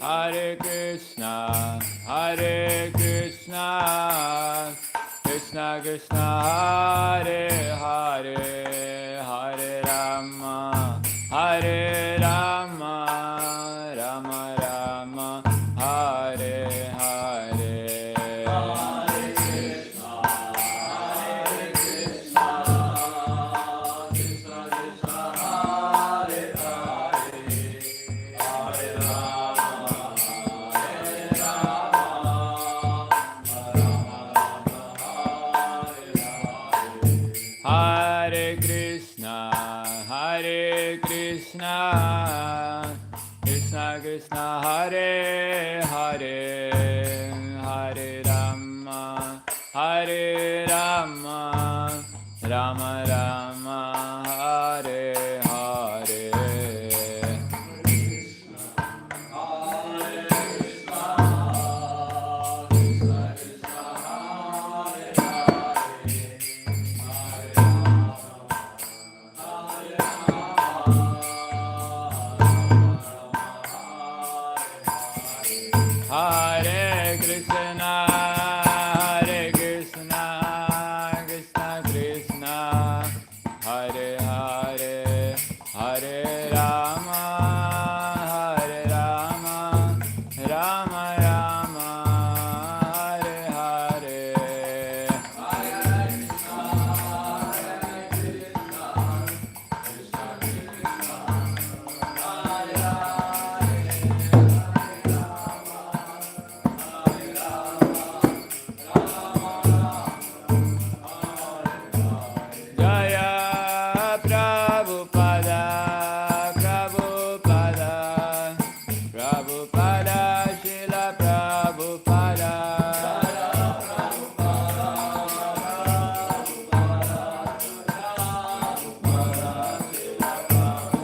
Hare Krishna, Hare Krishna, Krishna Krishna, Hare Hare, Hare Rama, Hare Rama, Rama Rama, Hare Hare. Hare Krishna, Hare Krishna, Krishna Krishna, Hare Hare, Hare Rama, Hare Rama, Rama Rama, Hare Hare. Hare Krishna, Hare Krishna, Krishna Krishna, Hare Hare, Hare Rama, Hare Rama, Rama Rama, Hare Hare. Jaya Prabhupada, Prabhupada, Prabhupada, Srila Prabhupada.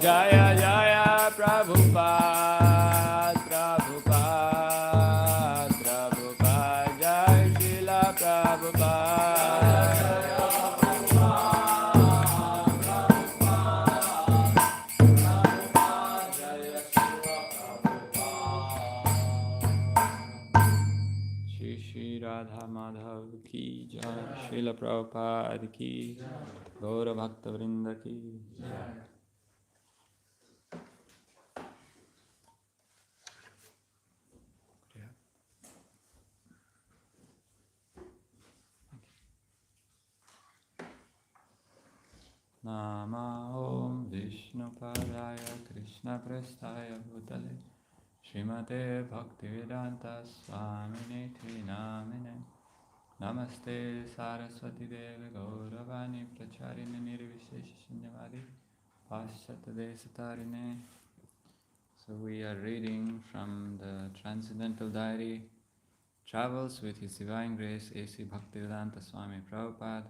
Jaya Jaya Prabhupada, Prabhupada, Prabhupada, Jai Srila Prabhupada. Shri Shri Radha Madhav ki jai, Srila Prabhupada ki, Gaura Bhakta Vrinda ki jai. Nama Om Vishnu Padaya Krishna Prasthaya Bhutale Srimate Bhaktivedanta Swamine Namine Namaste Saraswati Devi Gauravani Pracharine Nirvishesh Shunyavadi Paschata Desatarine. So we are reading from the Transcendental Diary, Travels with His Divine Grace A.C. Bhaktivedanta Swami Prabhupada,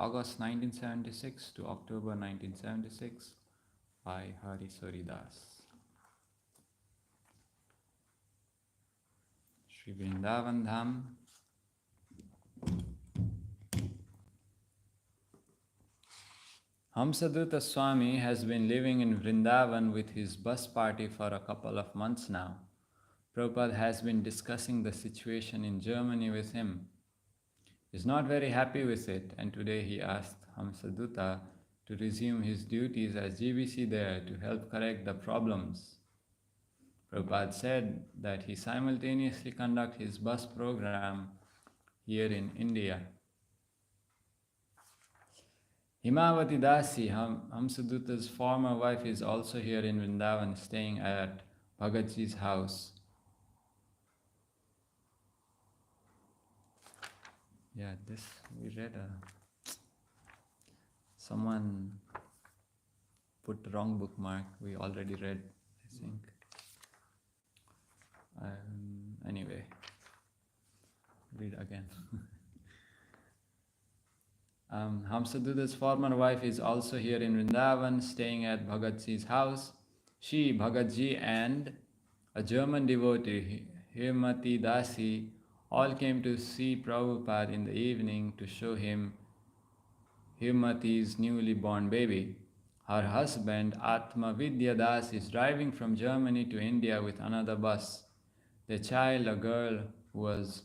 August 1976 to October 1976 by Hari Soridas. Sri Vrindavan Dham. Hamsaduta Swami has been living in Vrindavan with his bus party for a couple of months now. Prabhupada has been discussing the situation in Germany with him. He's not very happy with it, and today he asked Hamsaduta to resume his duties as GBC there to help correct the problems. Prabhupada said that he simultaneously conducts his bus program here in India. Himavati Dasi, Hamsaduta's former wife, is also here in Vrindavan, staying at Bhagatji's house. Yeah, this we read. Someone put the wrong bookmark. We already read, I think. Anyway, read again. Hamsaduta's former wife is also here in Vrindavan, staying at Bhagatji's house. She, Bhagatji, and a German devotee, Himati Dasi, all came to see Prabhupada in the evening to show him Himati's newly born baby. Her husband, Atma Vidyadas, is driving from Germany to India with another bus. The child, a girl, was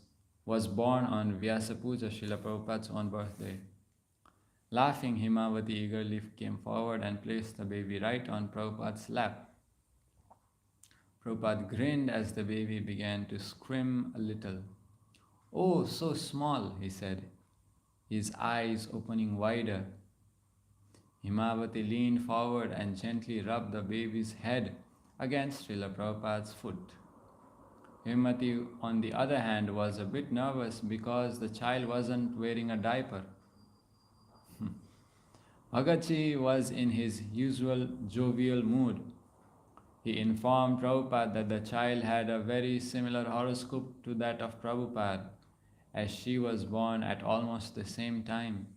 born on Vyasapuja, Srila Prabhupada's own birthday. Laughing, Himavati eagerly came forward and placed the baby right on Prabhupada's lap. Prabhupada grinned as the baby began to scream a little. "Oh, so small," he said, his eyes opening wider. Himavati leaned forward and gently rubbed the baby's head against Srila Prabhupada's foot. Himati, on the other hand, was a bit nervous because the child wasn't wearing a diaper. Bhagatji was in his usual jovial mood. He informed Prabhupada that the child had a very similar horoscope to that of Prabhupada, as she was born at almost the same time.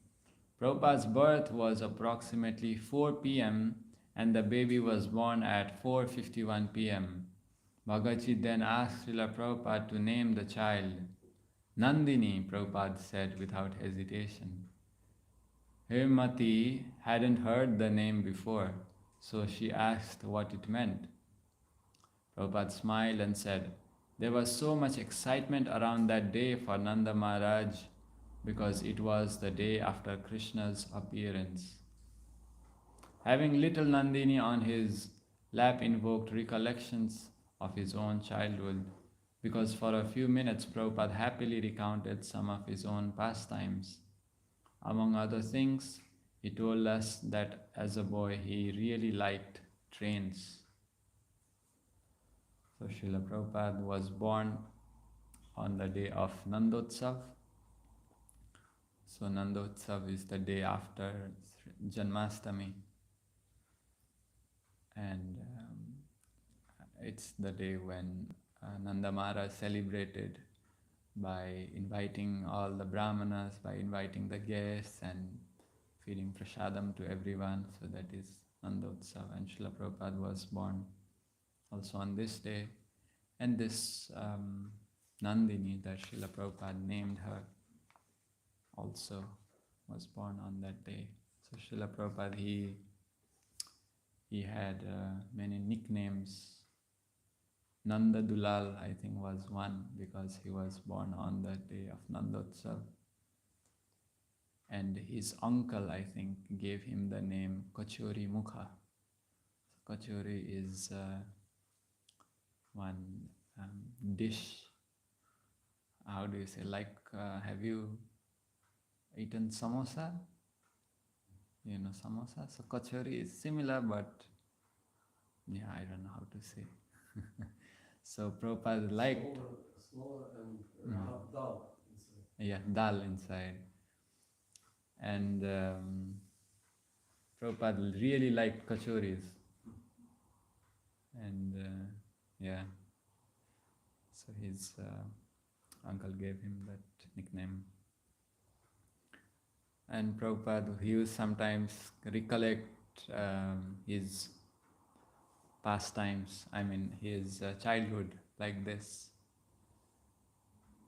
Prabhupada's birth was approximately 4 p.m. and the baby was born at 4:51 p.m. Bhagavaji then asked Srila Prabhupada to name the child. Nandini, Prabhupada said without hesitation. Himati hadn't heard the name before, so she asked what it meant. Prabhupada smiled and said, there was so much excitement around that day for Nanda Maharaj because it was the day after Krishna's appearance. Having little Nandini on his lap invoked recollections of his own childhood, because for a few minutes Prabhupada happily recounted some of his own pastimes. Among other things, he told us that as a boy he really liked trains. So Srila Prabhupada was born on the day of Nandotsav. So Nandotsav is the day after Janmashtami. And it's the day when Nanda Maharaj celebrated by inviting all the brahmanas, by inviting the guests and feeding prasadam to everyone. So that is Nandotsav, and Srila Prabhupada was born also on this day. And this Nandini that Srila Prabhupada named her also was born on that day. So Srila Prabhupada, he had many nicknames. Nanda Dulal, I think, was one because he was born on the day of Nandotsav. And his uncle, I think, gave him the name Kachori Mukha. So Kachori is one dish. How do you say? Like, have you eaten samosa? You know samosa? So Kachori is similar, but yeah, I don't know how to say. So Prabhupada liked small and have dal inside. Yeah, dal inside. And Prabhupada really liked kachoris. And yeah, so his uncle gave him that nickname. And Prabhupada, he used sometimes recollect his pastimes, I mean his childhood like this.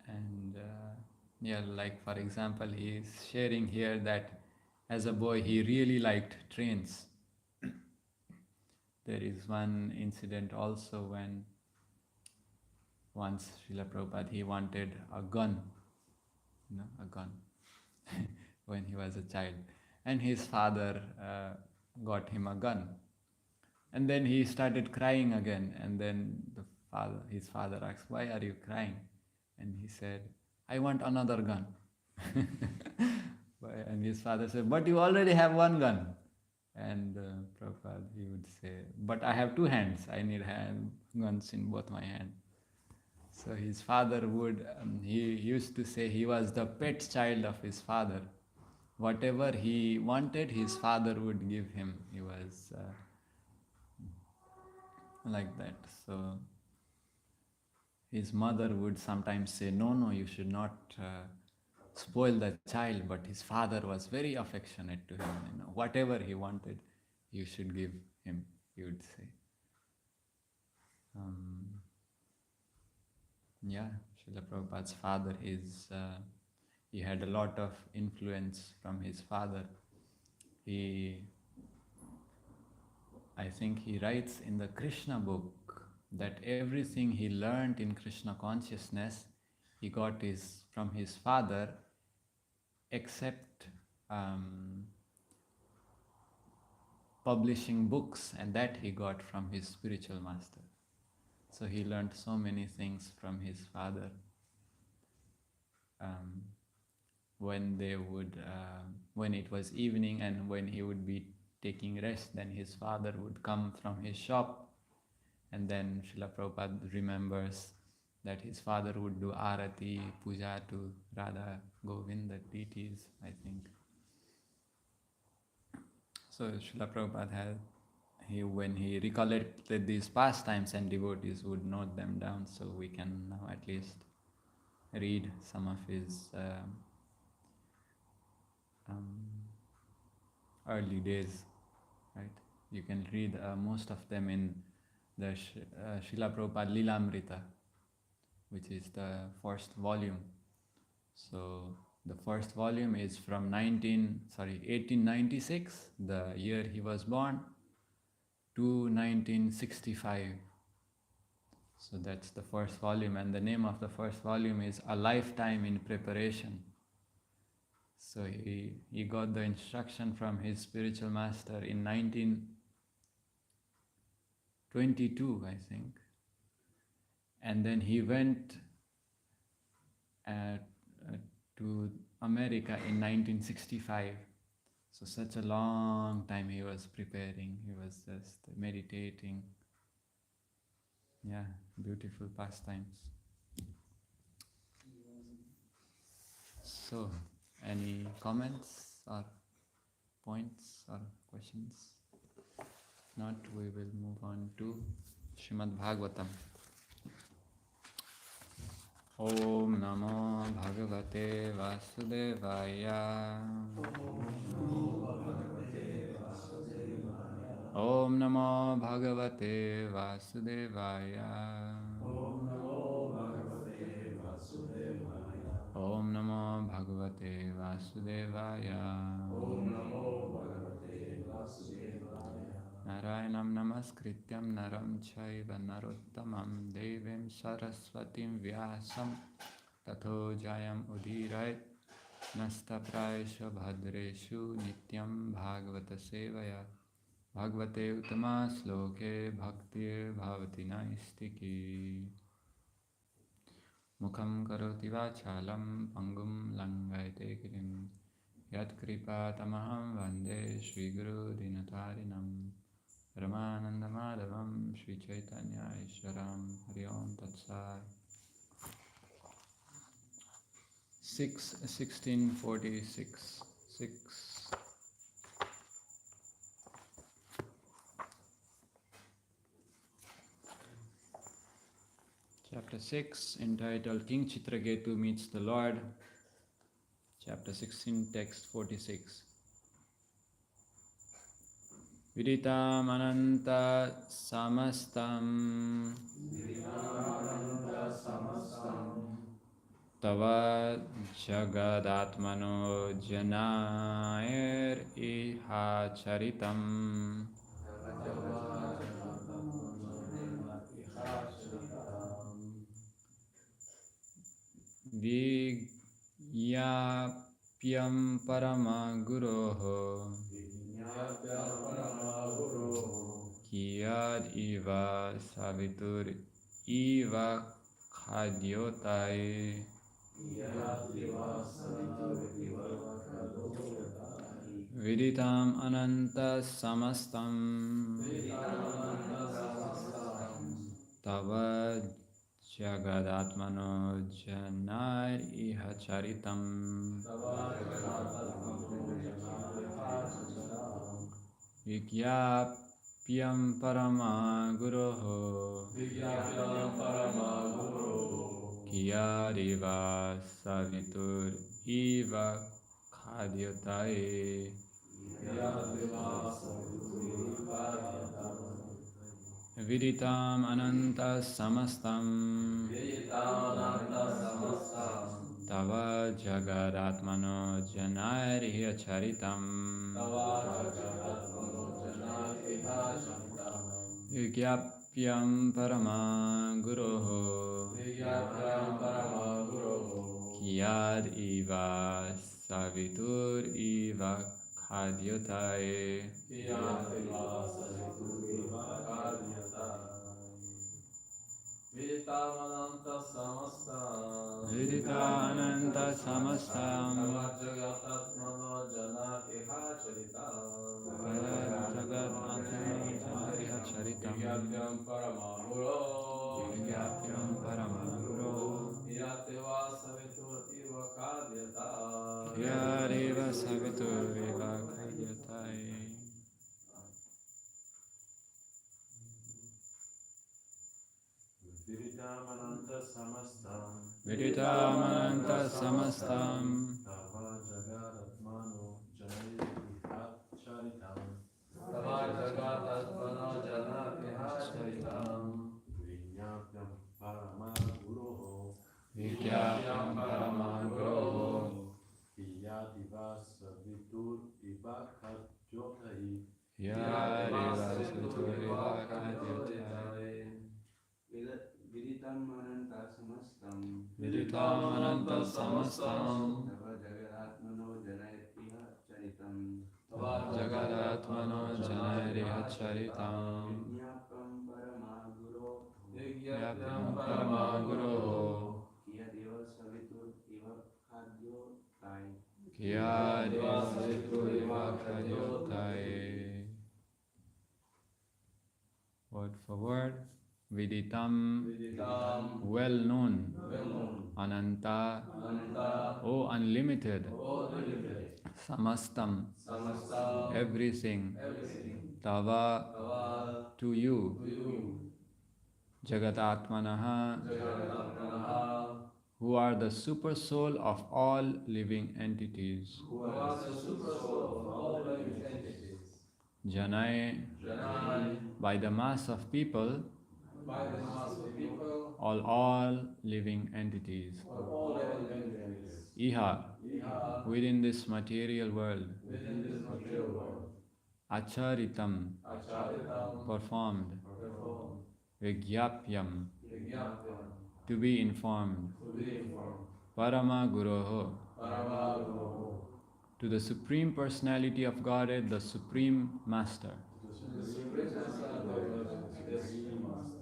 And yeah, like for example, he is sharing here that as a boy he really liked trains. There is one incident also when once Srila Prabhupada, he wanted a gun, a gun, when he was a child. And his father got him a gun. And then he started crying again. And then his father asked, why are you crying? And he said, I want another gun. And his father said, but you already have one gun. And Prabhupada, he would say, but I have two hands. I need guns in both my hands. So his father would, he used to say he was the pet child of his father. Whatever he wanted, his father would give him. He was like that. So his mother would sometimes say, no, you should not spoil the child, but his father was very affectionate to him. Whatever he wanted, you should give him, he would say. Yeah, Srila Prabhupada's father, he had a lot of influence from his father. He I think he writes in the Krishna book that everything he learned in Krishna consciousness he got is from his father, except um, publishing books, and that he got from his spiritual master. So he learned so many things from his father. Um, when it was evening and when he would be taking rest, then his father would come from his shop, and then Srila Prabhupada remembers that his father would do arati, puja to Radha Govinda deities, I think. So Srila Prabhupada when he recollected these pastimes, and devotees would note them down, so we can now at least read some of his early days, right? You can read most of them in the Srila Prabhupada Lilamrita, which is the first volume. So the first volume is from 1896, the year he was born, to 1965. So that's the first volume, and the name of the first volume is A Lifetime in Preparation. So he got the instruction from his spiritual master in 1922, I think. And then he went to America in 1965. So such a long time he was preparing, he was just meditating. Yeah, beautiful pastimes. So, any comments or points or questions? Not, we will move on to Srimad Bhagavatam. Om Namo Bhagavate Vasudevaya. Om Namo Bhagavate Vasudevaya. Om Namo Bhagavate Vasudevaya. Narayanam Namaskrityam Naram Chaiva Narottamam Devim Saraswatim Vyasam Tato Jayam Udirayat Nasta Praesha Bhadreshu Nityam Bhagavata Sevaya Bhagavate Uttama Sloke Bhaktir Bhavati Naistiki Mukham Karoti Vachalam Pangum Langayate Kirim Yat Kripa Tamaham Vande Shri Guru Dinatarinam Ramananda Madhavam Shri Chaitanya Ishwaram Hari Om Tatsai 1646 6 Chapter 6 entitled King Chitraketu Meets the Lord. Chapter 16, text 46. Viditam ananta samastam tava jagadatmano janair iha charitam Vigyapyam paramaguroho Kiyad iva savitur iva khadyotai Viditam ananta samastam Tava Jagadatmano Janai Iha Charitam Vigyapyam Parama Guroho Kiyariva Savitur Iva Khadyotai Viditam ananta samastam Tava jagadatmano janariya charitam Vigyapyam parama guroho Vigyapyam parama guroho. Yad iva savitur iva khadyotaye Kiyativa saviturva karyata. Viditamananta samastam. Viditananta samastam Javajagatatmano jana iha charitam. Parajagatmaniha charitam Vigyapyam parama guro. Vigyapyam paramaguro Yativa savitur iva karyata. Yadiva savitur iva khadyotaye. Viditamananta samastam. Viditamanta samastam Tava jagaratmano janaihat charitam. Tava jagaratmano janaihat charitam. Vinyapyam parama guroho. Vigyapyam paramaguro Iyadiva savitur iva khatyotai. Yadiva savitur iva khadyotaye. Viditamananta samastam. Viditamanta samastam Tava jagaratmano janayatiha charitam. Jagadatmano janayriha charitam Vinyapam paramaguro. Vigyapyam paramaguro Kiyadeva savitur iva khadyo tai. Kiyadiva savitur iva khadyotaye. Word for word. Viditam, Viditam. well known. Well-known. Ananta, Ananta. O unlimited. O unlimited. Samastam, Samastam. everything. Everything. Tava, Tava. to you. To you. Jagatatmanaha, Jagaratmanaha. who are the super soul of all living entities. Who are the super soul of all living entities. Janai, Janai. by the mass of people, By the mass of people. all living entities. Of all living entities. Iha, Iha. within this material world. Within this material world. Acharitam, Acharitam. performed. Performed. Vigyapyam, Vigyapyam. to be informed. To be informed. Parama Guroho, Parama guroho. to the Supreme Personality of Godhead, the Supreme Master. The Supreme Personality of the Supreme Master.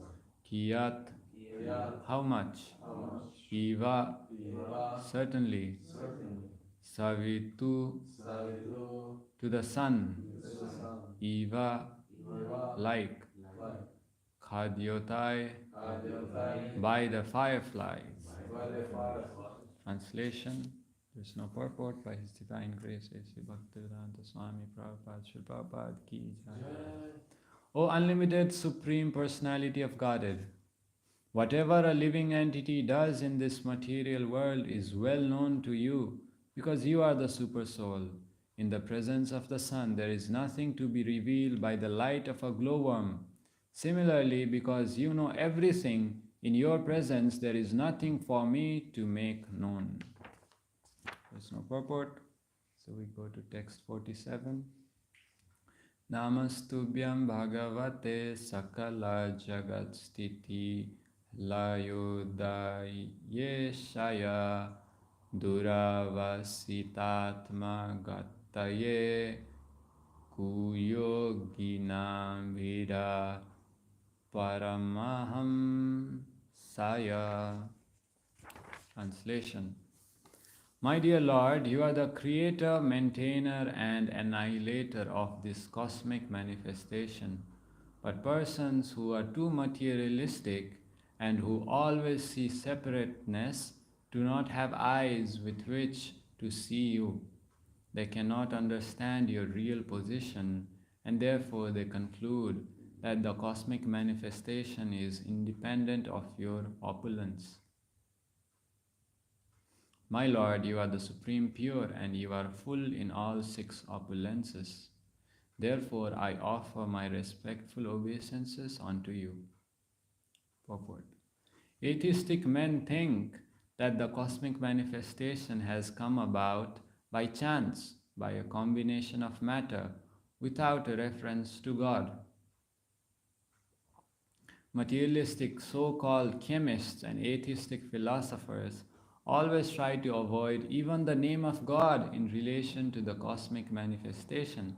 Kiyat, Kiyat. how much? How much? Iva, Iva. certainly. Certainly. Savitu, Savitu. to the sun. The sun. Iva, Iva. like. Like. Khadyotai, Adyatai. by the firefly. By the firefly. Translation. There is no purport. By His divine grace, A.C. Bhaktivedanta Swami Prabhupada Srila Prabhupada Ki Jai. O unlimited Supreme Personality of Godhead, whatever a living entity does in this material world is well known to you because you are the Super Soul. In the presence of the sun, there is nothing to be revealed by the light of a glowworm. Similarly, because you know everything, in your presence there is nothing for me to make known. There's no purport, so we go to text 47. Namastubhyam Bhagavate Sakala Jagat Sthiti Layodaya Shaya Duravasitatma Gataye Kuyoginam Vida Paramaham Saya. Translation. My dear Lord, you are the creator, maintainer, and annihilator of this cosmic manifestation. But persons who are too materialistic and who always see separateness do not have eyes with which to see you. They cannot understand your real position, and therefore they conclude that the cosmic manifestation is independent of your opulence. My Lord, you are the Supreme Pure, and you are full in all six opulences. Therefore, I offer my respectful obeisances unto you. Purport. Atheistic men think that the cosmic manifestation has come about by chance, by a combination of matter, without a reference to God. materialistic so-called chemists and atheistic philosophers always try to avoid even the name of God in relation to the cosmic manifestation.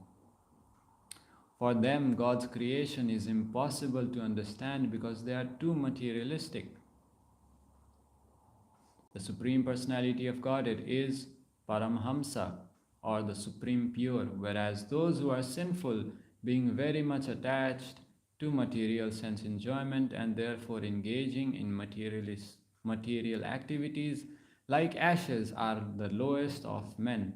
For them, God's creation is impossible to understand because they are too materialistic. The Supreme Personality of Godhead is Paramhamsa, or the Supreme Pure, whereas those who are sinful, being very much attached to material sense enjoyment and therefore engaging in material activities, like ashes, are the lowest of men.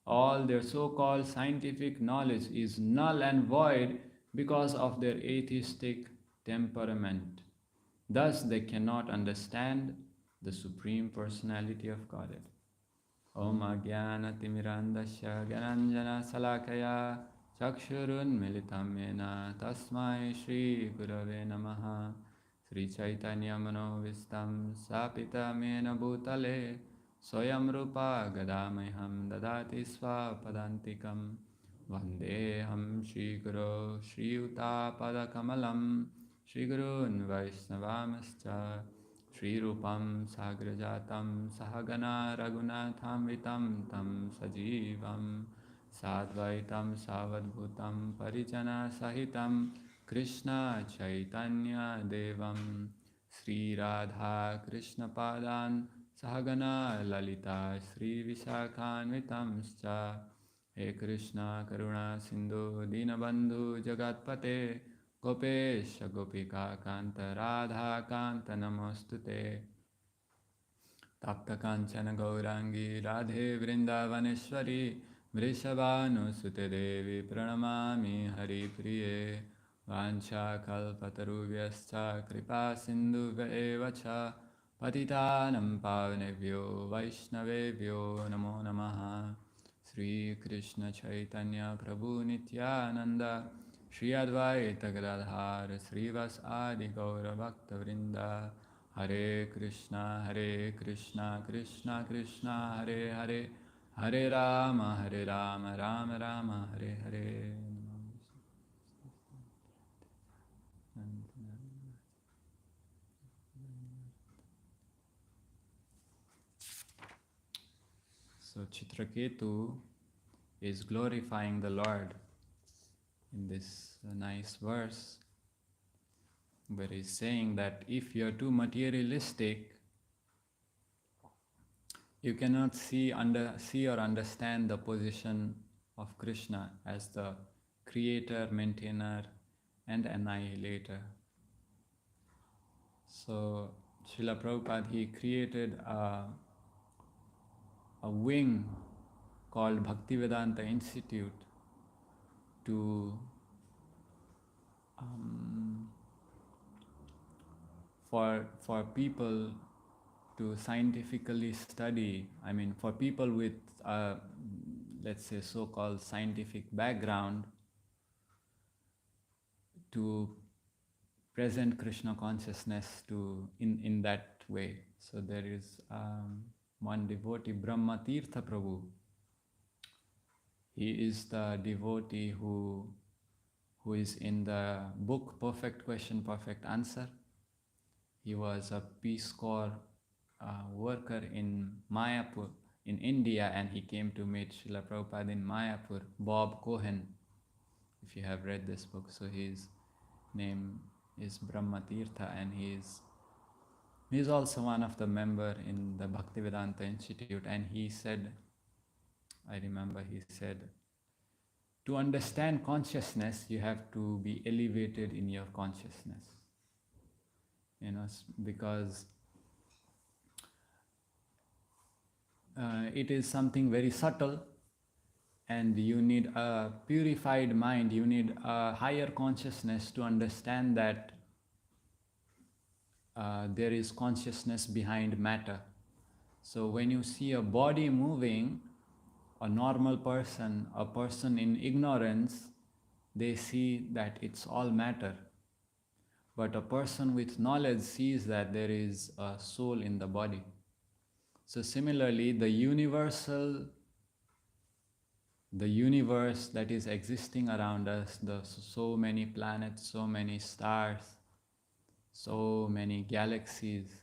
All their so-called scientific knowledge is null and void because of their atheistic temperament. Thus, they cannot understand the Supreme Personality of Godhead. Om Agyana Timirandasya Gyananjana Salakaya Chakshurun Militam Yena Tasmai Shri Gurave Namaha Sri Chaitanya Manovistam Sapita Mena Bhutale Soyam Rupa Gadamaham Dadati Swapadantikam Vandeham Shri Guru Shri Uta Padakamalam Shri Gurun Vaishnavamascha Shri Rupam Sagrajatam Sahagana Raghunatham Vitam Tam Sajivam Sadvaitam Savadbhutam Parijana Sahitam Krishna Chaitanya Devam Sri Radha Krishna Padan Sahagana Lalita Sri Visakhanvitamscha He Krishna Karuna Sindhu Dinabandhu Jagatpate Gopesha Gopika Kanta Radha Kanta Namostute Tapta Kanchana Gaurangi Radhe Vrindavaneshwari Vrishabhanusute Devi Pranamami Hari Priye Vancha Kalpatarubhyascha Kripa Sindhubhya Evacha Patitanam Pavanebhyo Vaishnavebhyo Namo Namaha Sri Krishna Chaitanya Prabhu Nityananda Shri Advaita Gadadhar Srivas Adi Gaura Bhakta Vrinda Hare Krishna Krishna Krishna Hare Hare Hare Rama Rama Rama Hare Hare. So Chitraketu is glorifying the Lord in this nice verse where he's saying that if you're too materialistic, you cannot see or understand the position of Krishna as the creator, maintainer, and annihilator. So Srila Prabhupada, he created a wing called Bhaktivedanta Institute to for people to scientifically study. I mean, for people with let's say so-called scientific background to present Krishna consciousness to in that way. So there is one devotee, Brahma Tirtha Prabhu. He is the devotee who is in the book Perfect Question, Perfect Answer. He was a Peace Corps worker in Mayapur in India, and he came to meet Srila Prabhupada in Mayapur, Bob Cohen, if you have read this book. So his name is Brahma Tirtha, and he is also one of the member in the Bhaktivedanta Institute. And he said, I remember he said, to understand consciousness, you have to be elevated in your consciousness. Because it is something very subtle, and you need a purified mind, you need a higher consciousness to understand that there is consciousness behind matter. So when you see a body moving, a normal person, a person in ignorance, they see that it's all matter. But a person with knowledge sees that there is a soul in the body. So similarly, the universe that is existing around us, so many planets, so many stars, so many galaxies.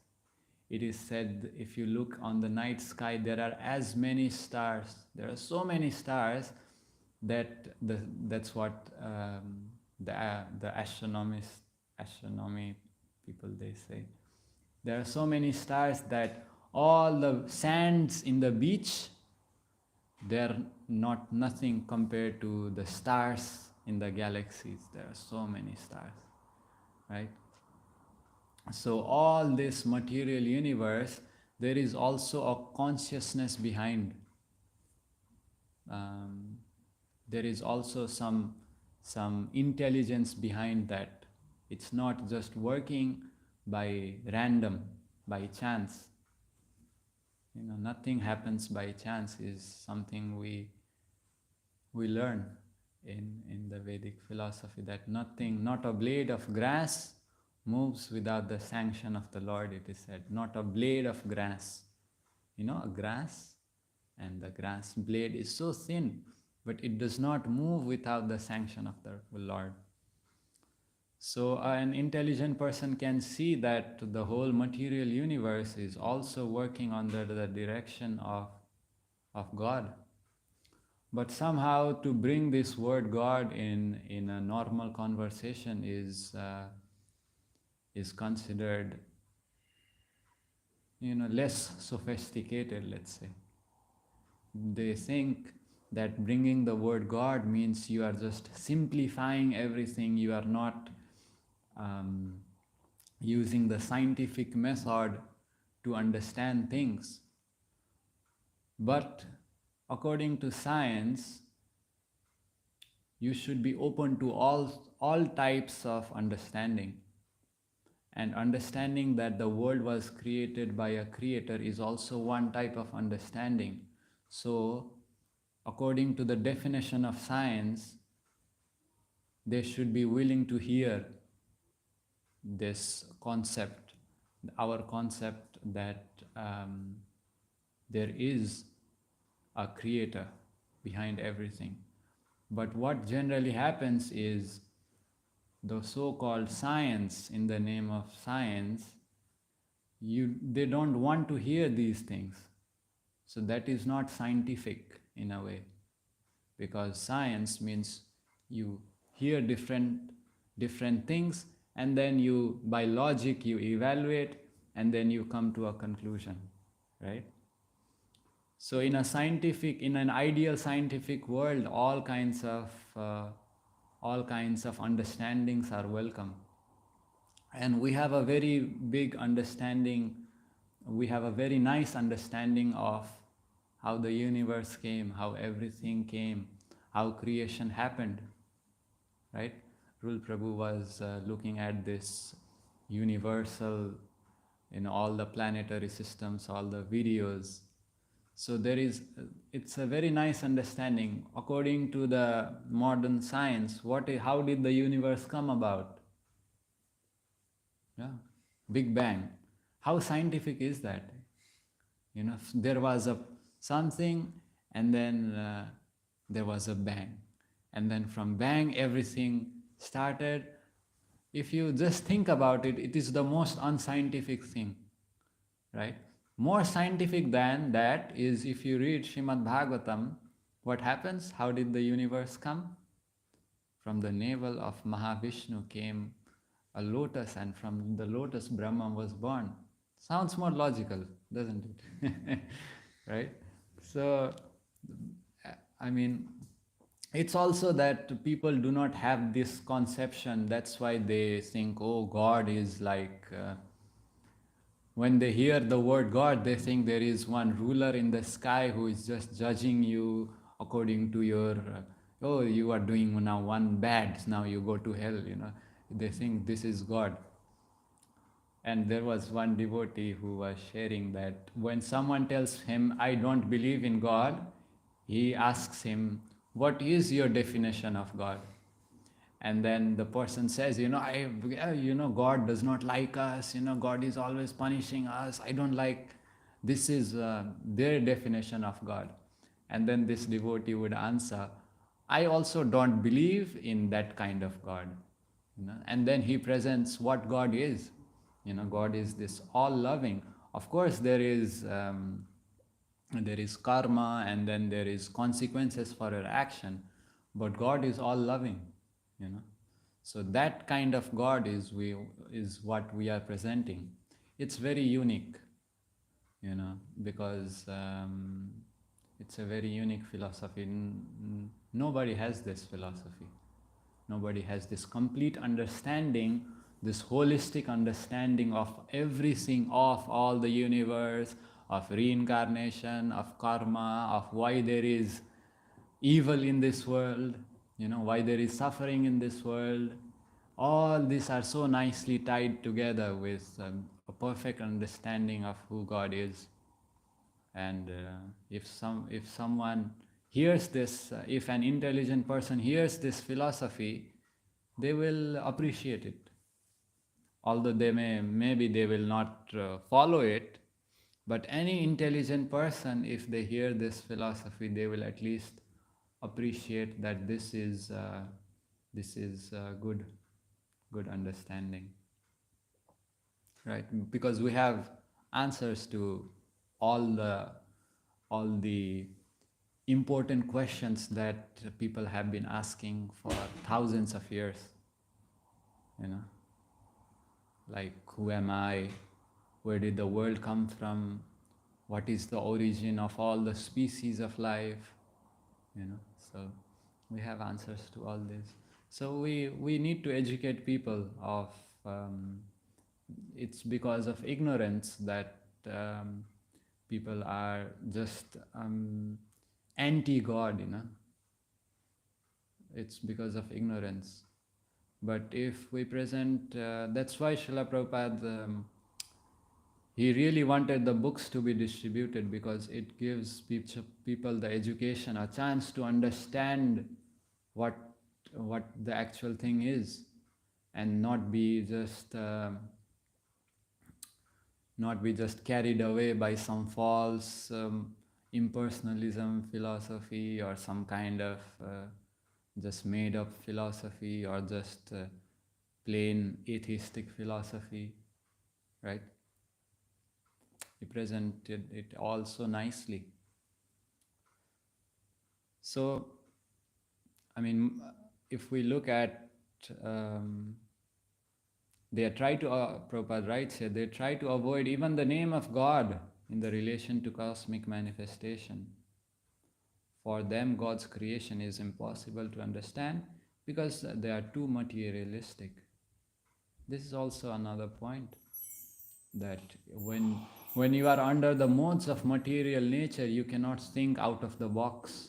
It is said if you look on the night sky, there are as many stars. There are so many stars that that's what the astronomy people they say. There are so many stars that all the sands in the beach, they're not nothing compared to the stars in the galaxies. There are so many stars, right? So all this material universe, there is also a consciousness behind. Um, there is also some intelligence behind that. It's not just working by random, by chance. Nothing happens by chance is something we learn in the Vedic philosophy, that nothing, not a blade of grass moves without the sanction of the Lord, it is said. Not a blade of grass. A grass, and the grass blade is so thin, but it does not move without the sanction of the Lord. So an intelligent person can see that the whole material universe is also working under the direction of God. But somehow to bring this word God in a normal conversation is considered less sophisticated, let's say. They think that bringing the word God means you are just simplifying everything, you are not using the scientific method to understand things. But according to science, you should be open to all types of understanding. And understanding that the world was created by a creator is also one type of understanding. So, according to the definition of science, they should be willing to hear this concept, our concept that there is a creator behind everything. But what generally happens is the so-called science, in the name of science, they don't want to hear these things. So that is not scientific in a way, because science means you hear different things, and then you, by logic, you evaluate, and then you come to a conclusion, right? So in an ideal scientific world, all kinds of understandings are welcome. And we have a very big understanding, we have a very nice understanding of how the universe came, how everything came, how creation happened, right? Rul Prabhu was looking at this universal, all the planetary systems, all the videos. So it's a very nice understanding. According to the modern science, how did the universe come about? Yeah, Big Bang. How scientific is that? There was something, and then there was a bang. And then from bang, everything started. If you just think about it, it is the most unscientific thing, right? More scientific than that is if you read Srimad Bhagavatam, what happens? How did the universe come? From the navel of Mahavishnu came a lotus, and from the lotus Brahma was born. Sounds more logical, doesn't it? Right? So, it's also that people do not have this conception. That's why they think, oh, God is like... when they hear the word God, they think there is one ruler in the sky who is just judging you according to your, oh, you are doing now one bad, now you go to hell, They think this is God. And there was one devotee who was sharing that when someone tells him, I don't believe in God, he asks him, what is your definition of God? And then the person says, God does not like us, God is always punishing us, I don't like, this is their definition of God. And then this devotee would answer, I also don't believe in that kind of God. And then he presents what God is. God is this all-loving. Of course, there is karma, and then there is consequences for your action, but God is all-loving. So that kind of God is what we are presenting. It's very unique, because it's a very unique philosophy. Nobody has this philosophy. Nobody has this complete understanding, this holistic understanding of everything, of all the universe, of reincarnation, of karma, of why there is evil in this world, why there is suffering in this world. All these are so nicely tied together with a perfect understanding of who God is. And if someone hears this, if an intelligent person hears this philosophy, they will appreciate it. Although maybe they will not follow it, but any intelligent person, if they hear this philosophy, they will at least appreciate that this is good understanding, right? Because we have answers to all the important questions that people have been asking for thousands of years, like who am I, where did the world come from, what is the origin of all the species of life, so we have answers to all this. So we need to educate people of it's because of ignorance that people are just anti-God, It's because of ignorance. But if we present, that's why Srila Prabhupada, he really wanted the books to be distributed, because it gives people the education, a chance to understand what the actual thing is, and not be just carried away by some false impersonalism philosophy, or some kind of just made up philosophy, or just plain atheistic philosophy, right? He presented it all so nicely. So, I mean, if we look at, they try to, Prabhupada writes here, they try to avoid even the name of God in the relation to cosmic manifestation. For them, God's creation is impossible to understand because they are too materialistic. This is also another point, that when you are under the modes of material nature, you cannot think out of the box.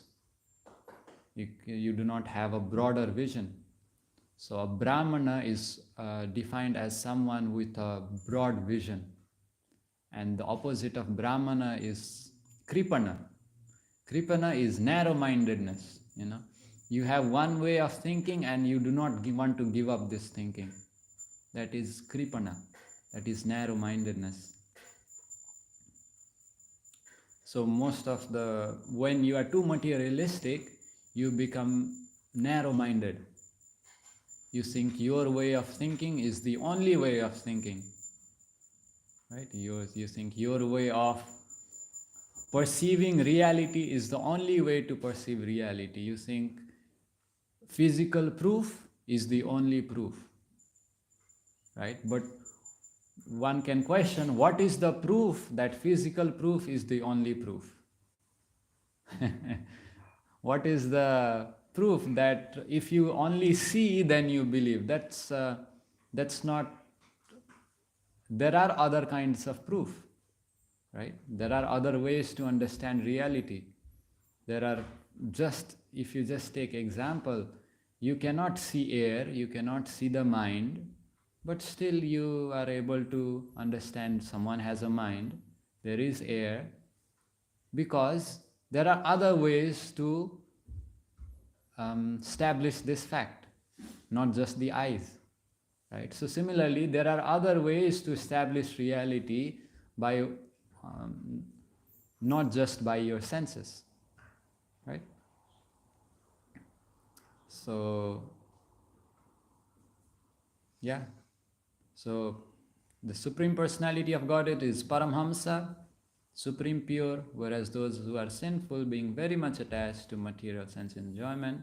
You do not have a broader vision. So a Brahmana is defined as someone with a broad vision. And the opposite of Brahmana is Kripana. Kripana is narrow-mindedness, You have one way of thinking and you do not want to give up this thinking. That is Kripana. That is narrow-mindedness. So when you are too materialistic, you become narrow-minded. You think your way of thinking is the only way of thinking, right? You think your way of perceiving reality is the only way to perceive reality. You think physical proof is the only proof, right? But one can question, what is the proof that physical proof is the only proof? What is the proof that if you only see, then you believe? That's not. There are other kinds of proof, right? There are other ways to understand reality. There are if you just take example, you cannot see air, you cannot see the mind, but still you are able to understand someone has a mind, there is air, because there are other ways to establish this fact, not just the eyes, right? So similarly, there are other ways to establish reality by not just by your senses, right? So yeah, so The Supreme Personality of Godhead is Paramhamsa, supreme pure, whereas those who are sinful, being very much attached to material sense enjoyment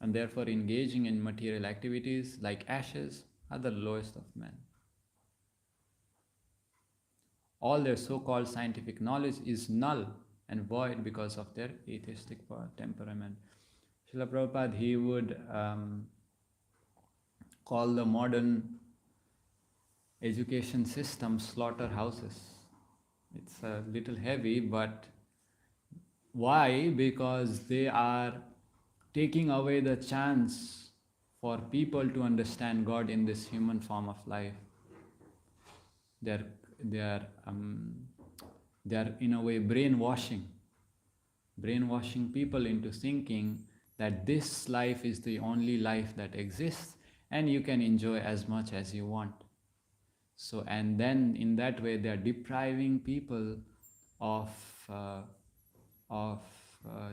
and therefore engaging in material activities like ashes, are the lowest of men. All their so-called scientific knowledge is null and void because of their atheistic temperament. Srila Prabhupada, he would call the modern education system slaughterhouses. It's a little heavy, but why? Because they are taking away the chance for people to understand God in this human form of life. They're they are in a way brainwashing people into thinking that this life is the only life that exists and you can enjoy as much as you want. So, and then in that way they are depriving people of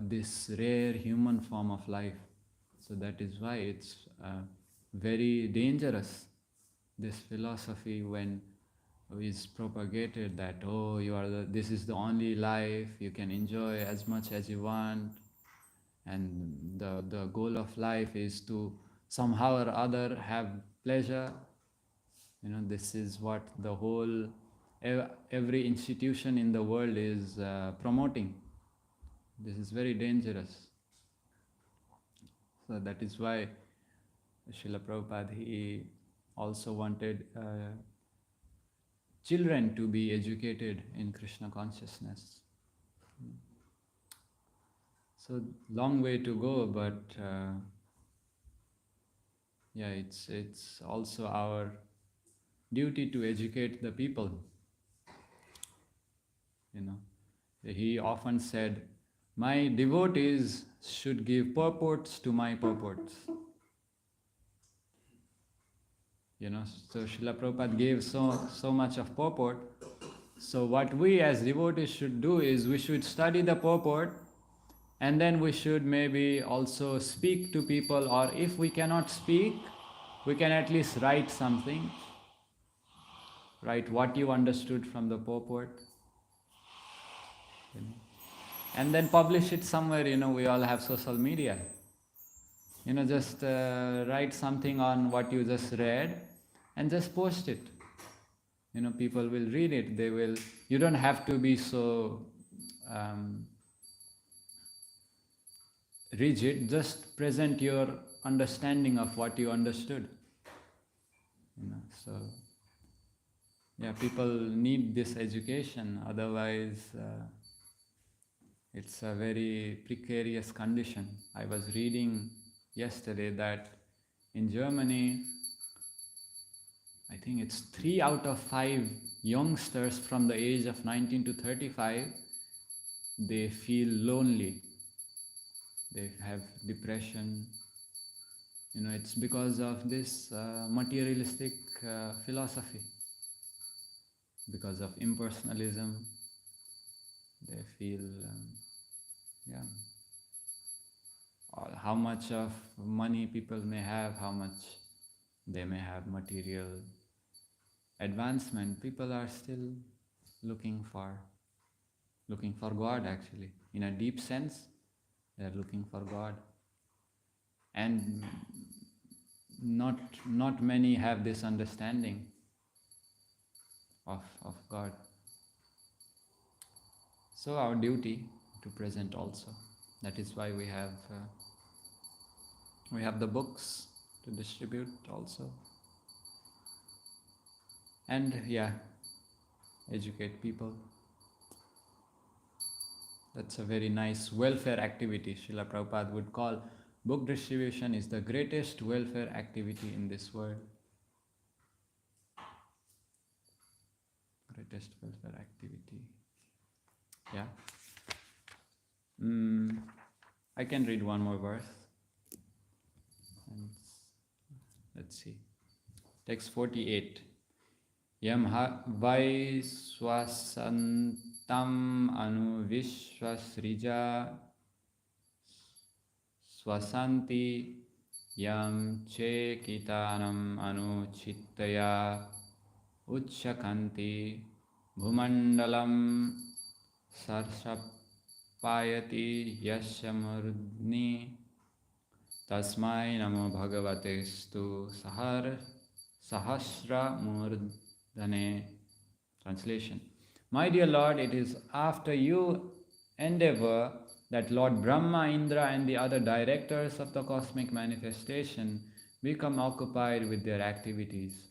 this rare human form of life. So that is why it's very dangerous, this philosophy, when is propagated that, oh, this is the only life, you can enjoy as much as you want, and the goal of life is to somehow or other have pleasure. This is what the whole every institution in the world is promoting. This is very dangerous. So that is why Srila Prabhupada, he also wanted children to be educated in Krishna consciousness. So long way to go, but it's also our duty to educate the people. He often said, my devotees should give purports to my purports. So Srila Prabhupada gave so much of purport. So what we as devotees should do is we should study the purport, and then we should maybe also speak to people, or if we cannot speak, we can at least write something. Write what you understood from the purport. And then publish it somewhere. We all have social media. Just write something on what you just read and just post it. People will read it. They will. You don't have to be so rigid. Just present your understanding of what you understood. So people need this education. Otherwise, it's a very precarious condition. I was reading yesterday that in Germany, I think it's 3 out of 5 youngsters from the age of 19 to 35, they feel lonely. They have depression. It's because of this materialistic philosophy. Because of impersonalism, they feel, how much of money people may have, how much they may have material advancement, people are still looking for God, actually. In a deep sense, they are looking for God. And not many have this understanding of God. So our duty to present also. That is why we have the books to distribute also. And educate people. That's a very nice welfare activity. Srila Prabhupada would call book distribution is the greatest welfare activity in this world. Greatest welfare activity. Yeah. I can read one more verse. And let's see. Text 48. Yam vai swasantam anu vishwasrija swasanti yam che kitanam anu chittaya Uchakanti Bhumandalam Sarshapayati Yashamurni Tasmai Namo Bhagavate Stu Sahasra Murdhane. Translation. My dear Lord, it is after you endeavor that Lord Brahma, Indra and the other directors of the cosmic manifestation become occupied with their activities.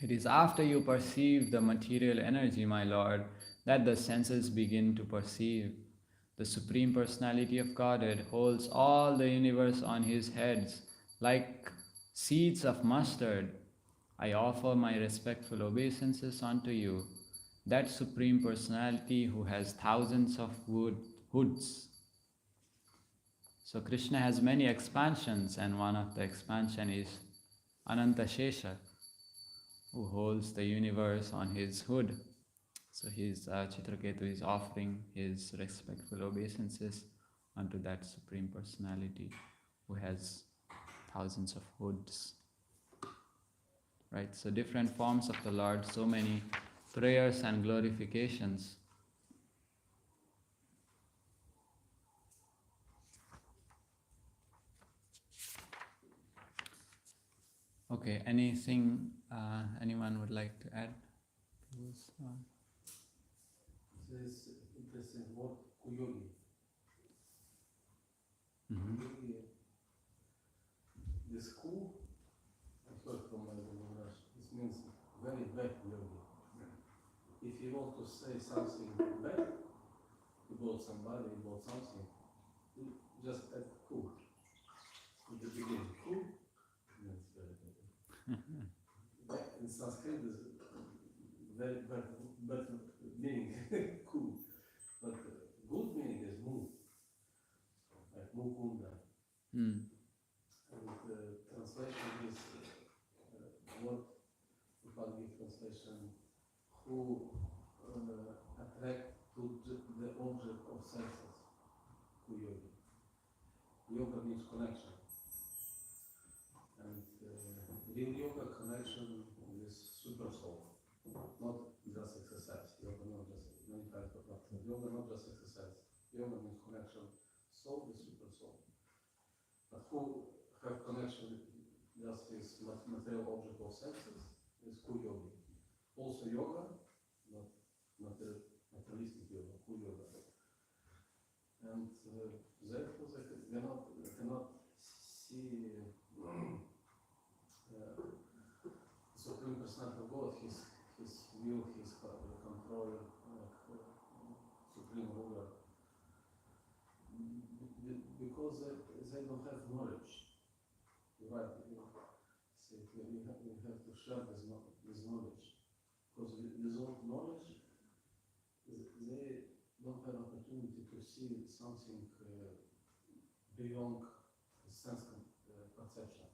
It is after you perceive the material energy, my Lord, that the senses begin to perceive. The Supreme Personality of Godhead holds all the universe on his heads like seeds of mustard. I offer my respectful obeisances unto you, that Supreme Personality who has thousands of hoods. So Krishna has many expansions, and one of the expansion is Ananta Shesha, who holds the universe on his hood. So his Chitraketu is offering his respectful obeisances unto that Supreme Personality who has thousands of hoods. Right? So different forms of the Lord, so many prayers and glorifications. Okay, anything anyone would like to add? This interesting word, kuyogi. Kuyogi, this ku, I heard from my Rush, this means very bad yogi. If you want to say something bad about somebody, about something, you just add ku. In the beginning, ku, means very bad. In Sanskrit, is very bad meaning, ku. But good meaning is mu, like mukunda. Mm. And the translation is what Bhagavad translation, who attract to the object of senses, who yoga. Yoga means connection. And real yoga connection is super soul, not just exercise. Yoga not just many types of practice. Yoga not just exercise. Yoga means connection. Soul is super soul. But who have connection just is material object of senses is ku-yogi. Also yoga, not materialistic yoga, ku-yoga. And therefore they cannot see Supreme Personality of God, his will, his control, Supreme Ruler, because they don't have knowledge. Right, you have to share this knowledge. Because without knowledge, they don't have opportunity to see something beyond sense perception.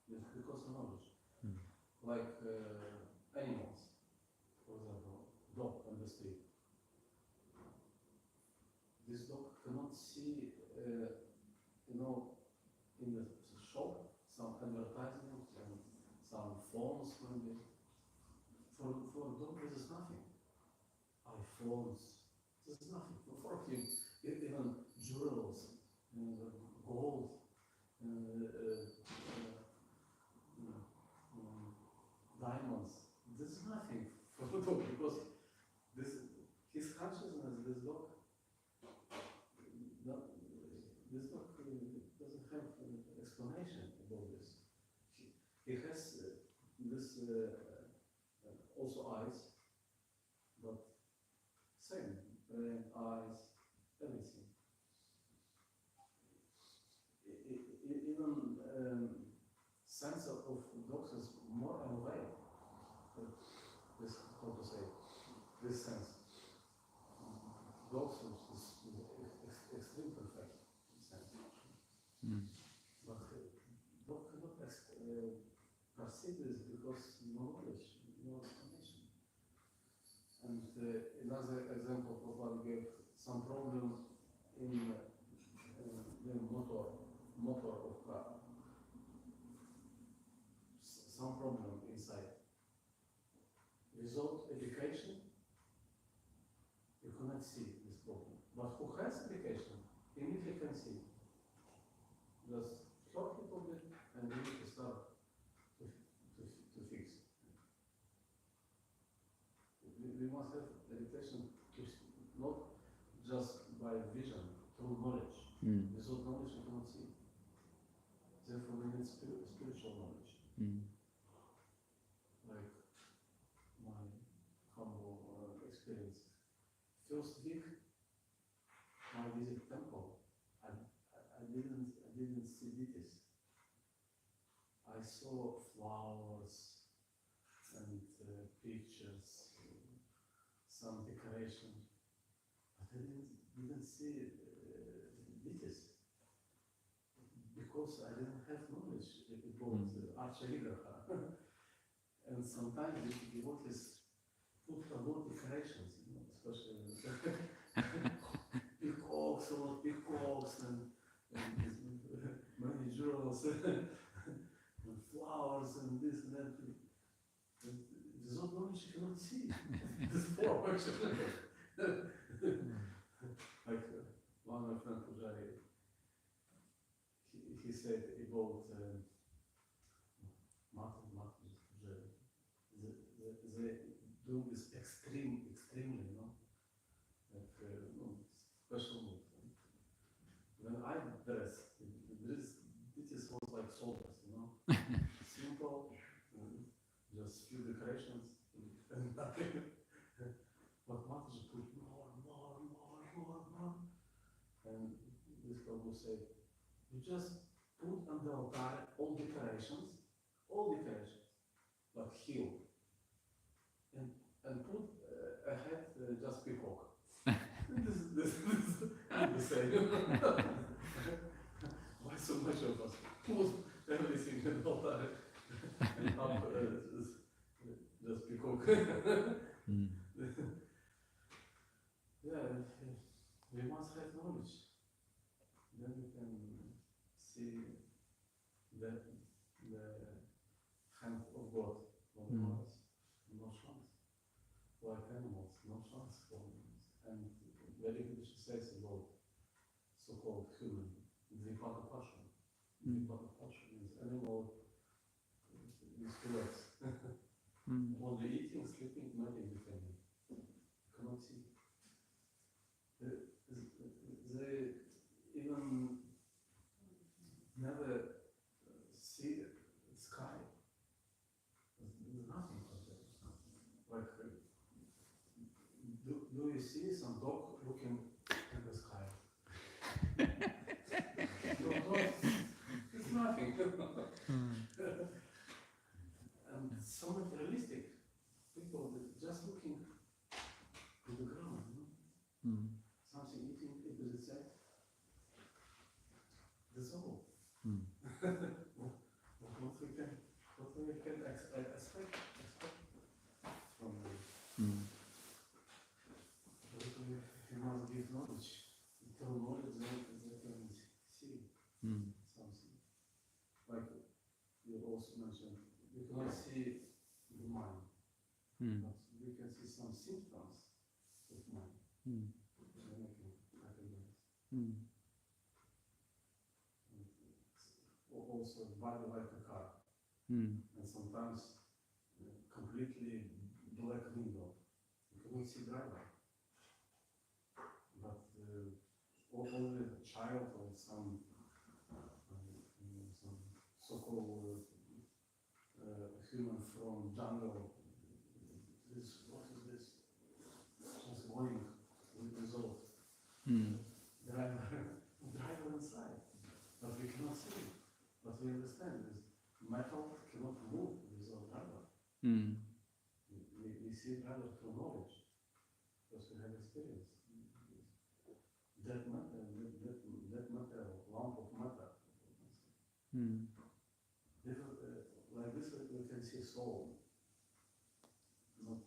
Because of knowledge. Like animals, for example, dog on the street. This dog cannot see, in the shop, some advertisements and some phones maybe. For a dog, this is nothing. iPhones, this is nothing. For him, even jewels, gold, diamonds, this is nothing for the dog because his consciousness, this dog doesn't have explanation about this. He has this also eyes, but same brain, eyes, everything. Even sense of dogs is more aware. This, how to say, this sense. Dogs is extreme perfect sense. But dog cannot perceive this because no knowledge, no explanation. And another example Prabhupada gave some problem in the motor of car. Some problem inside. without education, you cannot see this problem. But who has education, immediately can see. Just talk a little bit and you need to start to fix. We must have education not just by vision, through knowledge. Without knowledge you cannot see. Therefore we need spiritual knowledge. Like my humble experience. First week, I visit temple. I didn't see deities. I saw flowers and pictures, some decoration, but I didn't see deities because I didn't have knowledge about Archaligraha. And sometimes the devotees put a lot of decorations, especially peacocks, a lot of peacocks and many jewels and flowers and this and that. And without knowledge you cannot see this form actually. Like one of my friend Pujari, he said about Martin Pujari, they do this extremely, like special move. When I dress, this was like soldiers, simple, just few decorations and nothing. But Mataji put more. And this Prabhu said, you just put on the altar all decorations, but heel. And put ahead just peacock. This is the same. Why so much of us? Put everything in the altar and up just peacock. Yeah, we must have knowledge. Then we can see the hand of God on us. No chance. Like animals, no chance for animals. And very good she says about so-called human, Dvipaka Pasha. Dvipaka Pasha means animal with two legs. Only eating, sleeping, nothing depending. You cannot see. They even never see the sky. There's nothing like that. Like, do you see some dog looking at the sky? No, it's nothing. And so materialistic people that just looking to the ground, something eating, it is said. That's all. What we can expect from them. We must give knowledge. Through knowledge, they can see something. Like you also mentioned, we cannot see the mind, but we can see some symptoms of mind. Then we can recognize. Also, body like a car, and sometimes completely black window. You cannot see driver. But only a child or some so-called human from jungle. What is this? Just going with result. Driver inside, but we cannot see it. But we understand this metal cannot move without driver. We see driver through knowledge because we have experience. That matter, lump of matter. Like this, we can see soul, not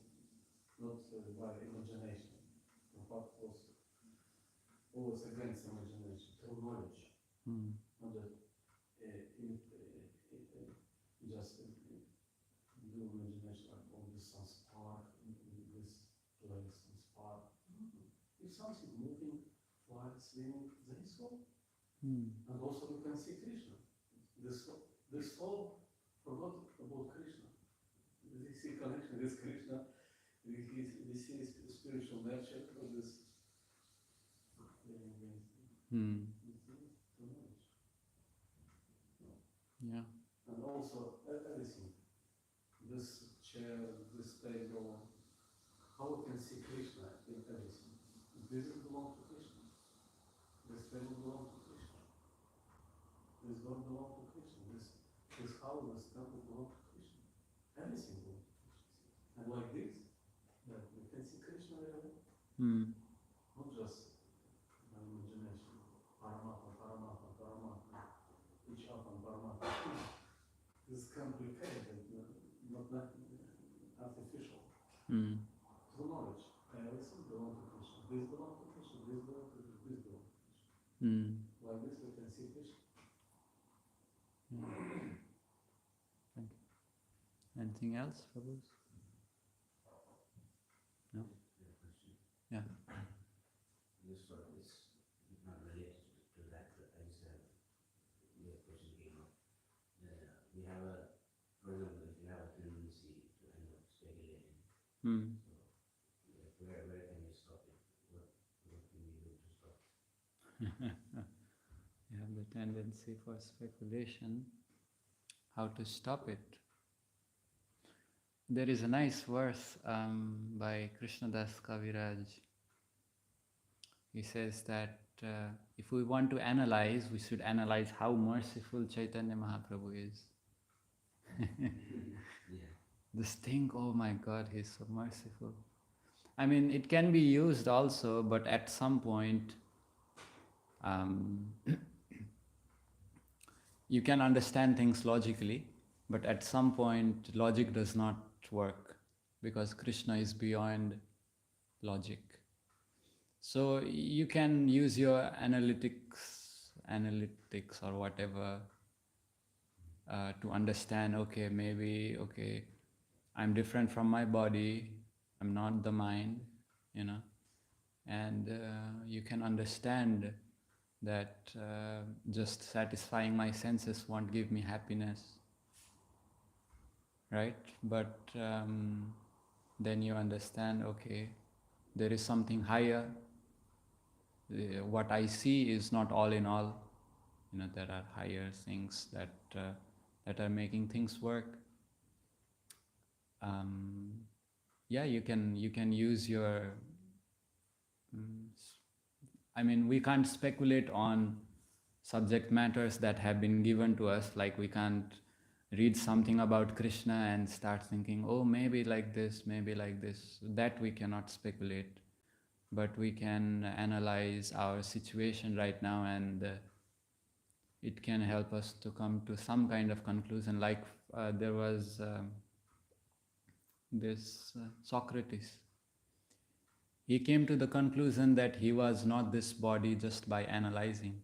by imagination. But was always against imagination, through knowledge. Not that just do imagination like all this some spark place, in spa. If something moving, flying, swimming, there is soul. And also we can see Krishna. The soul forgot about Krishna. We see connection with Krishna. We see spiritual nature of this. Yeah. And also everything. This chair, this table, how we can see Krishna in everything. This belongs to Krishna. This table belongs to Krishna. This door belongs to Krishna. This house, this temple belongs to Krishna. Everything belongs to Krishna. And like this, that we can see Krishna really. Not just my imagination. Paramatma, Paramatma, Paramatma. Each up on Paramatma. This is complicated, not artificial. Through knowledge, everything belongs to Krishna. This belongs to Krishna. This belongs to Krishna. This belongs to Krishna. Like this, we can see Krishna. Thank you. Anything else, Prabhu? No? Yeah. This one is not related to that, but I just have the question came up. We have a, for example, if you have a tendency to end up speculating, so where can you stop it? What can you do to stop it? You have the tendency for speculation. How to stop it? There is a nice verse by Krishnadas Kaviraj. He says that if we want to analyze, we should analyze how merciful Chaitanya Mahaprabhu is. Just think, oh my God, he's so merciful. I mean, it can be used also, but at some point, you can understand things logically, but at some point, logic does not work because Krishna is beyond logic. So you can use your analytics or whatever to understand, okay, maybe, okay, I'm different from my body, I'm not the mind, and you can understand that just satisfying my senses won't give me happiness, right? But then you understand, okay, there is something higher. What I see is not all in all. There are higher things that are making things work. You can use your. I mean, we can't speculate on subject matters that have been given to us. Like we can't read something about Krishna and start thinking, oh, maybe like this, maybe like this. That we cannot speculate. But we can analyze our situation right now, and it can help us to come to some kind of conclusion. Like there was this Socrates. He came to the conclusion that he was not this body just by analyzing.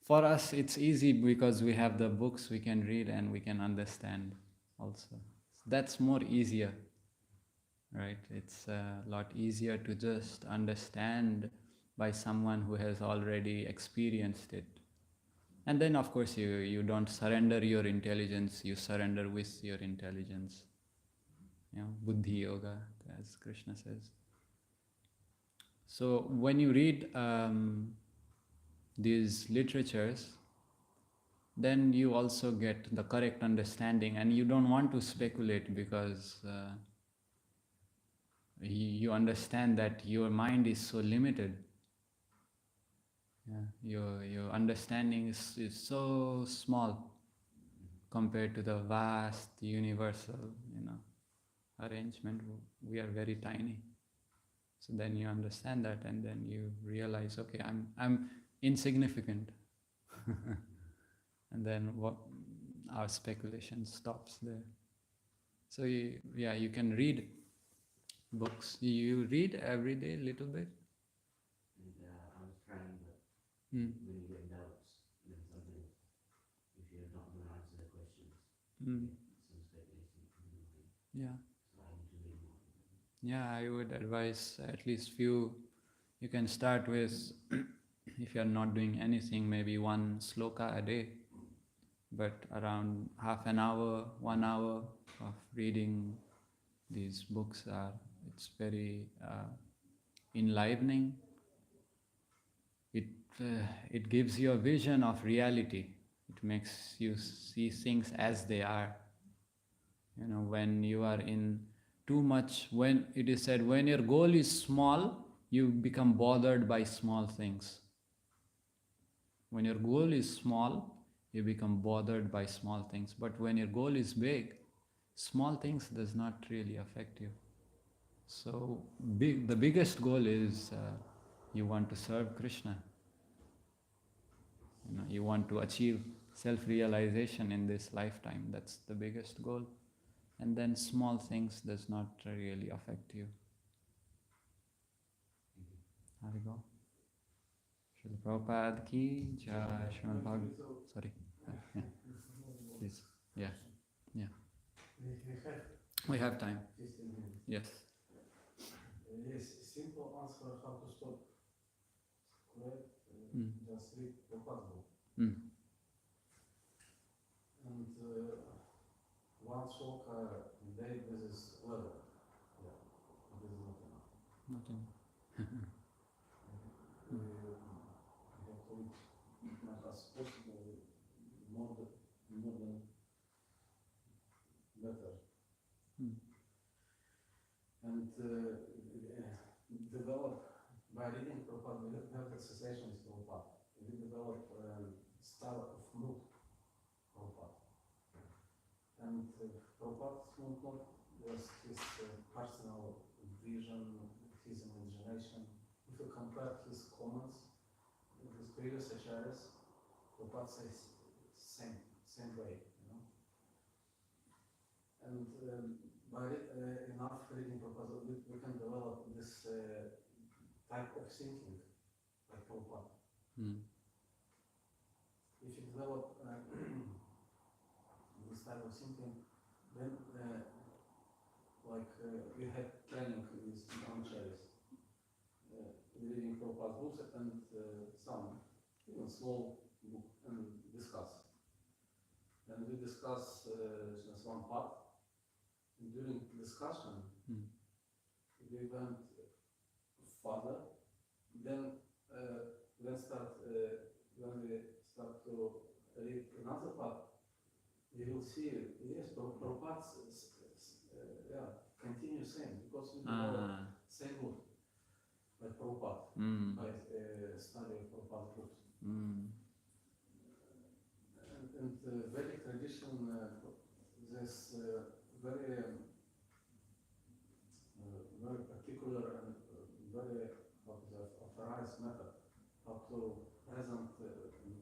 For us, it's easy because we have the books we can read and we can understand also. That's more easier. Right? It's a lot easier to just understand by someone who has already experienced it. And then, of course, you don't surrender your intelligence, you surrender with your intelligence. Buddhi yoga, as Krishna says. So when you read these literatures, then you also get the correct understanding, and you don't want to speculate because you understand that your mind is so limited. Your understanding is so small compared to the vast universal, arrangement. We are very tiny. So then you understand that, and then you realize, okay, I'm insignificant. And then our speculation stops there. So you can read books. You read every day a little bit? And I was trying, but when you get doubts, then sometimes if you're not going to answer the questions, some speculation from the mind. Yeah. So I need to read more. Yeah, I would advise at least few. You can start with, if you are not doing anything, maybe one sloka a day, but around half an hour, 1 hour of reading these books are, it's very enlivening. It, it gives you a vision of reality. It makes you see things as they are. You know, when you are in too much, when it is said, when your goal is small, you become bothered by small things. When your goal is small, you become bothered by small things. But when your goal is big, small things does not really affect you. So the biggest goal is you want to serve Krishna. You know, you want to achieve self-realization in this lifetime. That's the biggest goal. And then small things does not really affect you. Haribo. Srila Prabhupada ki jai. Srimad Bhagavatam. Sorry. Yeah. Please. Yeah. Yeah. We have time. 15 minutes. Yes. Yes, simple answer how to stop. Correct? Just read Prabhupada book. Mm. And one sloka a day, this is level. Yeah, this is not enough. Nothing. We have to read as much as possible, more than better. Mm. And develop, by reading Prabhupada, we have exercise is Prabhupada. We develop style of mood Prabhupada. And Prabhupada is not just his personal vision, his imagination. If you compare his comments with his previous acharyas, Prabhupada says same way, you know. And by enough reading Prabhupada, we can develop this type of thinking like Prabhupada. Mm. If you develop this type of thinking, then we had training with acharyas, reading Prabhupada's books and some even small book and discuss. And we discuss just one part. And during discussion, we went further. Then when we start to read another part, you will see, yes, Prabhupada continue same, because we develop same mood, like Prabhupada, by study of Prabhupada books. And Vedic tradition, there's very particular and very authorized method how to present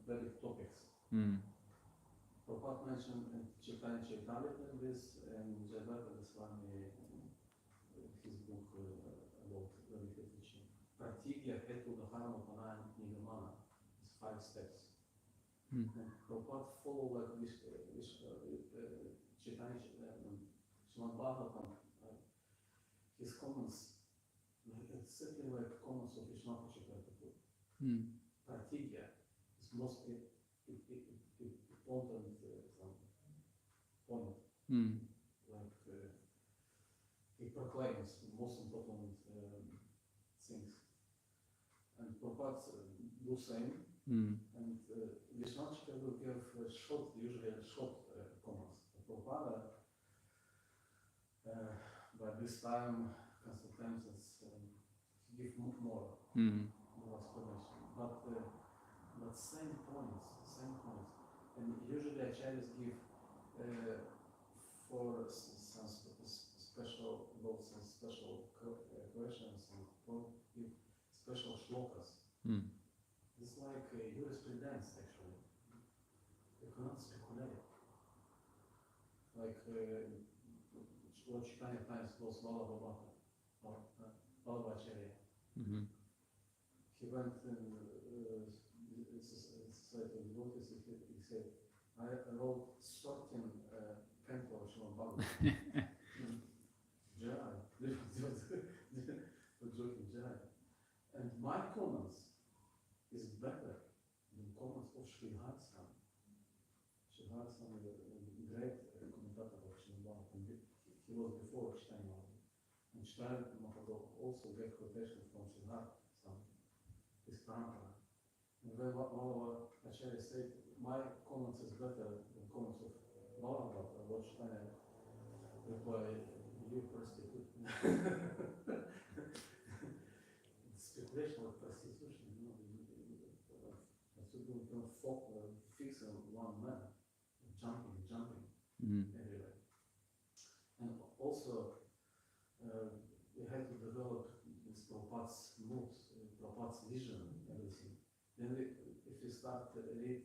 Vedic topics. Prabhupada mentioned in Chaitanya Charitamrita this, and Jayadvaita Goswami his book about Vedic teaching. Pratigya Hetu Dharma Panayam Nigamana is 5 steps. And Prabhupada follow like this Chaitanya Srimad Bhagavatam, his comments, exactly like comments of Vishnu Chaitanya. Pratigya is most important point. Like he proclaims the most important things. And Prabhupada do same. And Vishnu Chaitanya will give usually short comments. Prabhupada by this time, sometimes give more explanation. But same points. And usually acharyas give for some special questions and give special shlokas. It's like jurisprudence actually. You cannot speculate. Like what Chaitanya times was Bhagavatam or Bhagavacharya. He went and said to the devotees, he said, I wrote 13 canto of Srimad Bhagavatam. he was before Chaitanya Mahaprabhu. And Chaitanya Mahaprabhu also gave quotation from Srimad, some his parampara. And when one of our acharyas said, my comments is better than comments of Bhagavatam, what Chaitanya replied, you prostitute. Speculation of prostitution, you know, fix one man, jumping everywhere. And also, we had to develop this Prabhupada's mood, Prabhupada's vision, everything. Then if we start to read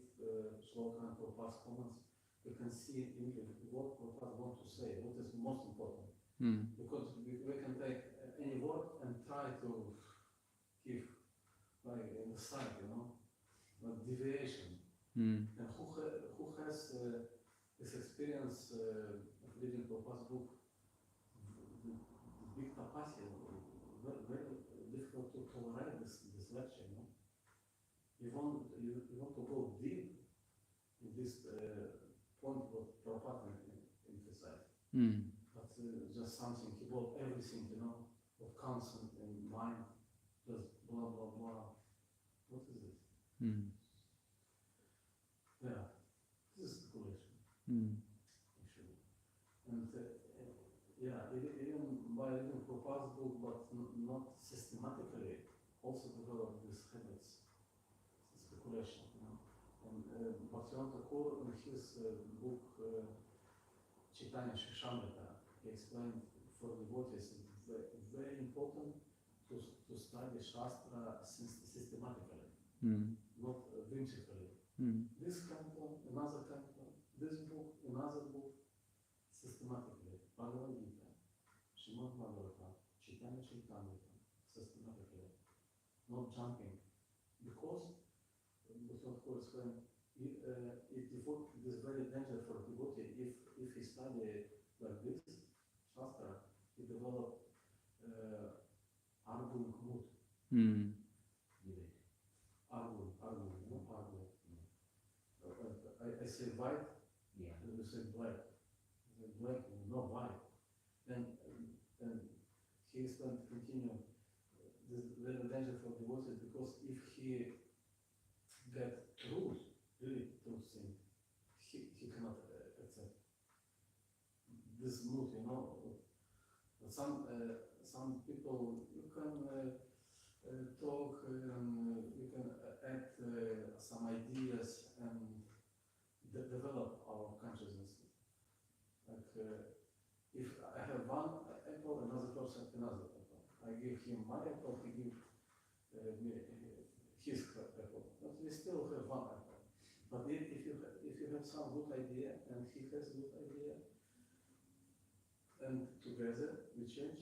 Shloka and Prabhupada's comments, we can see immediately what Prabhupada wants to say, what is most important. Because we can take any word and try to give, like in the side, you know, like deviation. And who has this experience of reading Prabhupada's book, the big capacity, very difficult to tolerate this lecture, you know. You want to go deep in this point what Prabhupada emphasized. But just something about everything, you know, what comes in mind, just blah blah blah. What is it? Yeah, this is speculation, actually. And yeah, even by reading Prabhupada's book, but not systematically, also develop these habits, speculation, you know. And Bhaktivinoda Thakur in his book Chaitanya Shashamrita, he explained for devotees it's very important to study Shastra systematically, not whimsically. This canto, another canto, this book, another book, systematically. Bhagavad Gita, Srimad Bhagavatam, Chaitanya Charitamrita, systematically. Not jumping. Because, of course, when it is very dangerous for a devotee if he study like this, Shastra, he develop arguing mood. Arguing, you know, arguing. I say white, and you say black. I say black, no white. Then he is going to continue. This is very dangerous for devotees because if he get truth, really truth thing, he cannot accept this mood, you know. Some people, you can talk, you can add some ideas and develop our consciousness. Like if I have one apple, another person another apple. I give him my apple, he gives me his apple. But we still have one apple. But if you have some good idea and he has good idea, and together we change,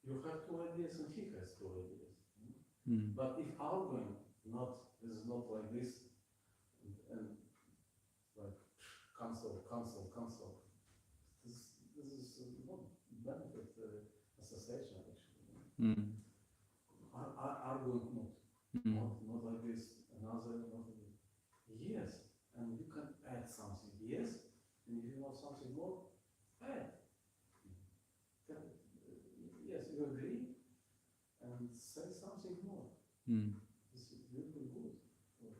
you have two ideas and he has two ideas. But if arguing is not like this, and like cancel, this is not benefit association actually. Arguing not like this, another, not like this. Yes, and you can add something. Yes, and if you want something more, add. Yes, you agree, and say something more. This is really good for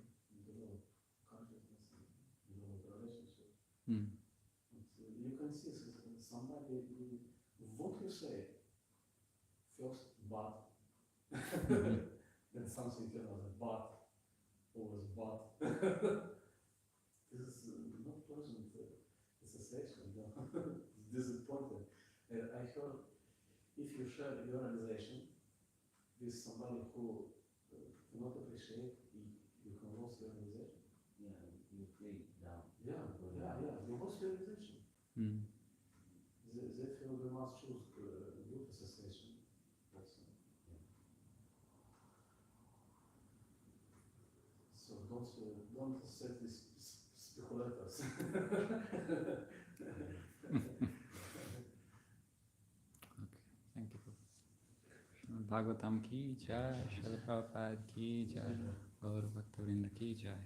develop consciousness and develop relationship. You can see somebody, what you say, first but, then something else, but, always but. This is not pleasant association, you know. It's disappointing. I heard if you share your realization with somebody who cannot appreciate, you can lose your realization. Yeah, you feel down. Yeah, you lost your realization. Therefore, we must choose good association. Also. Yeah. So don't set these speculators. Thank you. Srimad Bhagavatam ki jai, Srila Prabhupada ki jai, Gaur Bhakta-vrinda ki jai.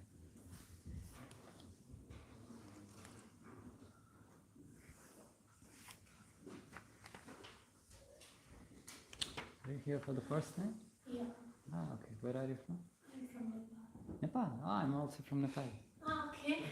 here for the first time? Yeah, Ah, okay. Where are you from? I'm from Nepal. Nepal. Ah, I'm also from Nepal. Okay.